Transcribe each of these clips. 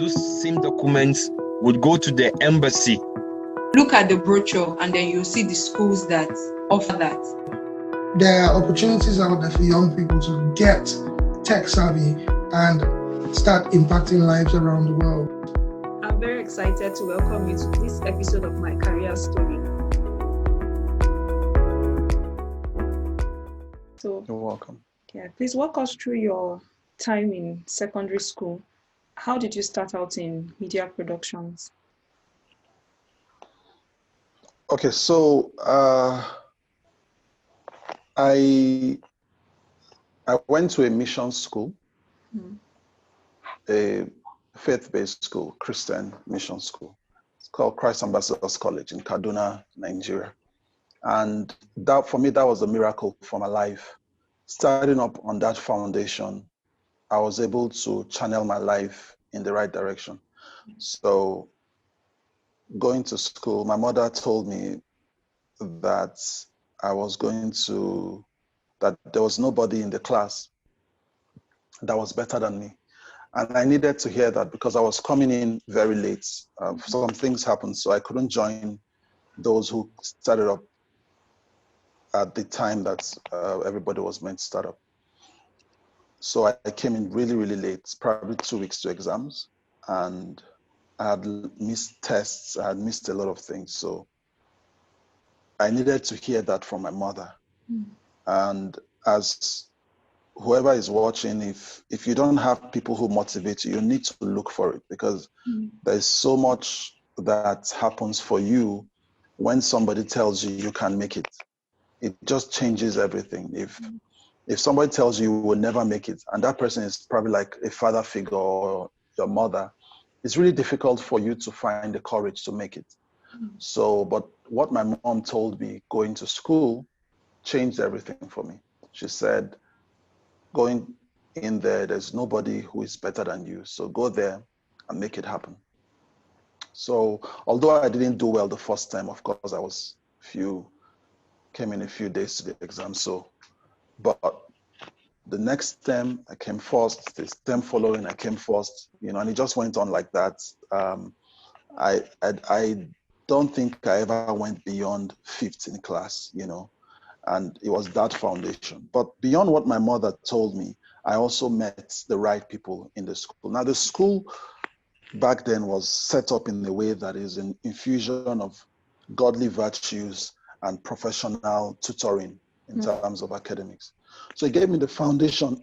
those same documents would go to the embassy. Look at the brochure and then you'll see the schools that offer that. There are opportunities out there for young people to get tech savvy and start impacting lives around the world. I'm very excited to welcome you to this episode of my career story. So, you're welcome. Yeah, please walk us through your time in secondary school. How did you start out in media productions? Okay, so I went to a mission school, a faith-based school, Christian mission school. It's called Christ Ambassadors College in Kaduna, Nigeria. And that, for me, that was a miracle for my life. Starting up on that foundation, I was able to channel my life in the right direction. So going to school, my mother told me that that there was nobody in the class that was better than me. And I needed to hear that because I was coming in very late. Some things happened, so I couldn't join those who started up at the time that everybody was meant to start up. So I came in really, really late, probably 2 weeks to exams. And I had missed tests, I had missed a lot of things. So I needed to hear that from my mother. And as whoever is watching, if you don't have people who motivate you, you need to look for it, because there's so much that happens for you when somebody tells you you can make it. It just changes everything. If somebody tells you you will never make it, and that person is probably like a father figure or your mother, it's really difficult for you to find the courage to make it. So, but what my mom told me going to school changed everything for me. She said, going in there, there's nobody who is better than you. So go there and make it happen. So although I didn't do well the first time, of course, came in a few days to the exam. But the next term I came first, the term following I came first, and it just went on like that. I don't think I ever went beyond 5th in class, and it was that foundation. But beyond what my mother told me, I also met the right people in the school. Now, the school back then was set up in a way that is an infusion of godly virtues and professional tutoring in terms of academics. So it gave me the foundation,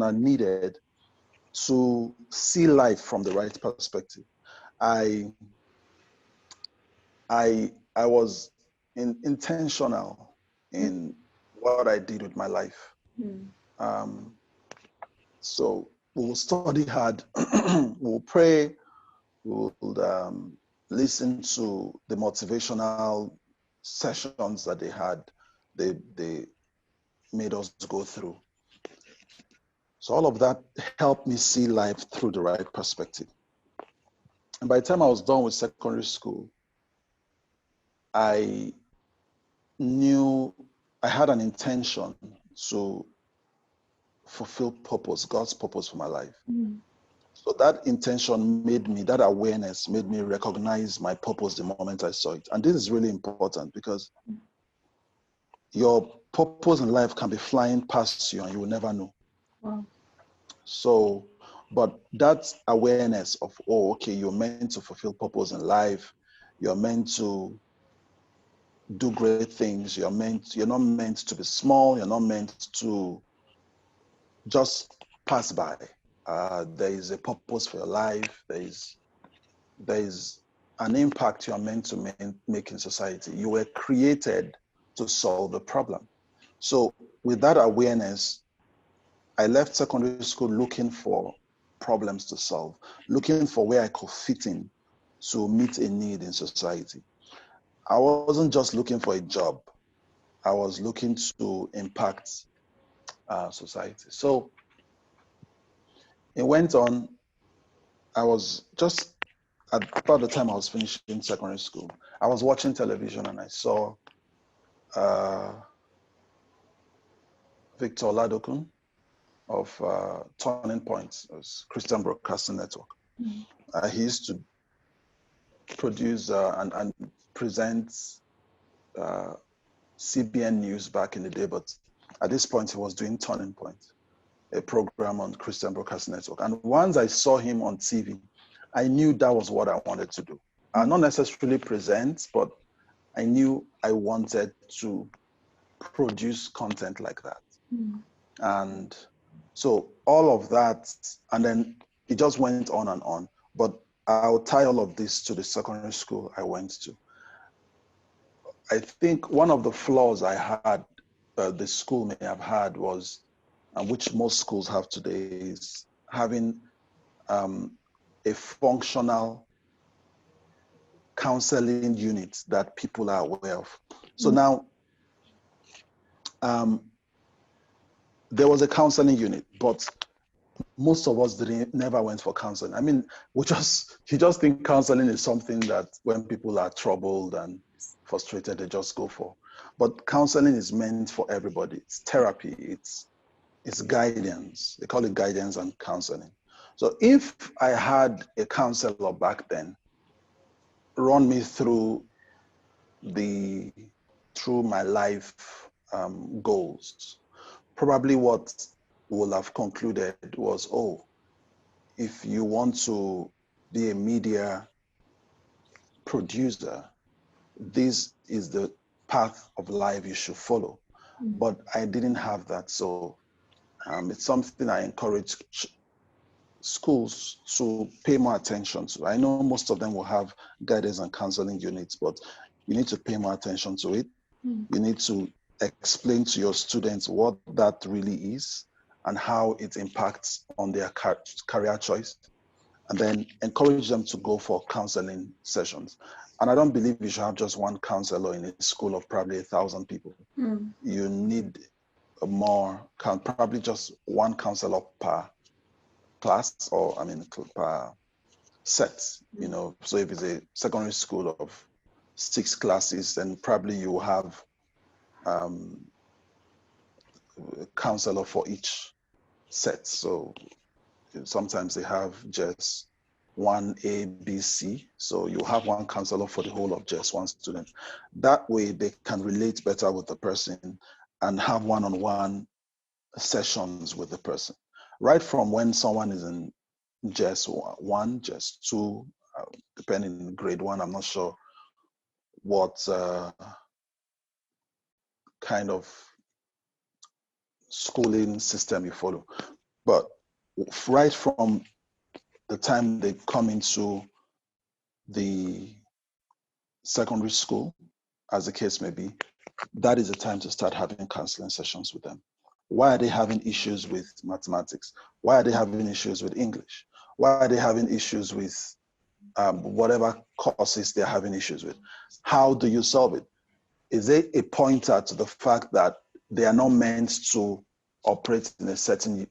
I needed to see life from the right perspective. I was intentional in what I did with my life. So we'll study hard, we'll pray, we'll listen to the motivational sessions that they had. They made us go through. So all of that helped me see life through the right perspective. And by the time I was done with secondary school, I knew I had an intention to fulfill purpose, God's purpose for my life. So that intention that awareness made me recognize my purpose the moment I saw it. And this is really important because your purpose in life can be flying past you and you will never know. Wow. So, but that awareness of, okay, you're meant to fulfill purpose in life. You're meant to do great things. You're not meant to be small. You're not meant to just pass by. There is a purpose for your life. There is an impact you are meant to make in society. You were created to solve a problem. So with that awareness, I left secondary school looking for problems to solve, looking for where I could fit in to meet a need in society. I wasn't just looking for a job. I was looking to impact society. So it went on. I was just, at about the time I was finishing secondary school, I was watching television and I saw Victor Ladokun of Turning Point, Christian Broadcasting Network. He used to produce and present CBN News back in the day, but at this point he was doing Turning Point, a program on Christian Broadcasting Network. And once I saw him on TV, I knew that was what I wanted to do. Not necessarily present, but I knew I wanted to produce content like that. And so all of that, and then it just went on and on. But I'll tie all of this to the secondary school I went to. I think one of the flaws I had, the school may have had, was, which most schools have today, is having a functional counseling unit that people are aware of. So now, there was a counseling unit, but most of us never went for counseling. I mean, you just think counseling is something that when people are troubled and frustrated, they just go for. But counseling is meant for everybody. It's therapy. It's guidance. They call it guidance and counseling. So if I had a counselor back then run me through my life goals, probably what we'll have concluded was, if you want to be a media producer, this is the path of life you should follow. But I didn't have that. So it's something I encourage schools to pay more attention to. I know most of them will have guidance and counseling units, but you need to pay more attention to it. You need to explain to your students what that really is and how it impacts on their career choice, and then encourage them to go for counseling sessions. And I don't believe you should have just one counselor in a school of probably 1,000 people. You need probably just one counselor per class, or per set, So if it's a secondary school of 6 classes, then probably you have a counselor for each set. So sometimes they have just one A, B, C. So you have one counselor for the whole of just one student. That way they can relate better with the person and have one-on-one sessions with the person. Right from when someone is in just 1, just 2, depending on grade 1, I'm not sure what kind of schooling system you follow. But right from the time they come into the secondary school, as the case may be, that is the time to start having counseling sessions with them. Why are they having issues with mathematics? Why are they having issues with English? Why are they having issues with whatever courses they're having issues with? How do you solve it? Is it a pointer to the fact that they are not meant to operate in a certain,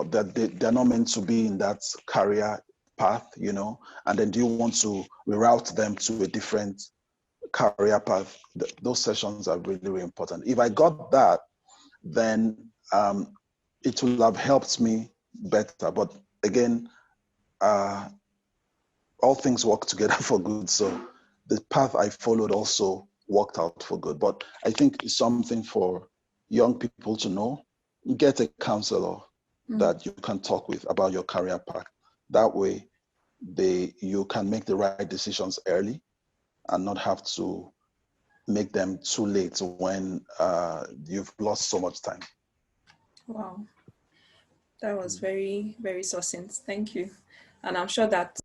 that they're not meant to be in that career path, and then do you want to reroute them to a different career path? Those sessions are really, really important. If I got that, then it will have helped me better. But again, all things work together for good. So the path I followed also worked out for good. But I think it's something for young people to know. Get a counselor that you can talk with about your career path. That way, you can make the right decisions early and not have to make them too late when you've lost so much time. Wow. That was very, very succinct. Thank you. And I'm sure that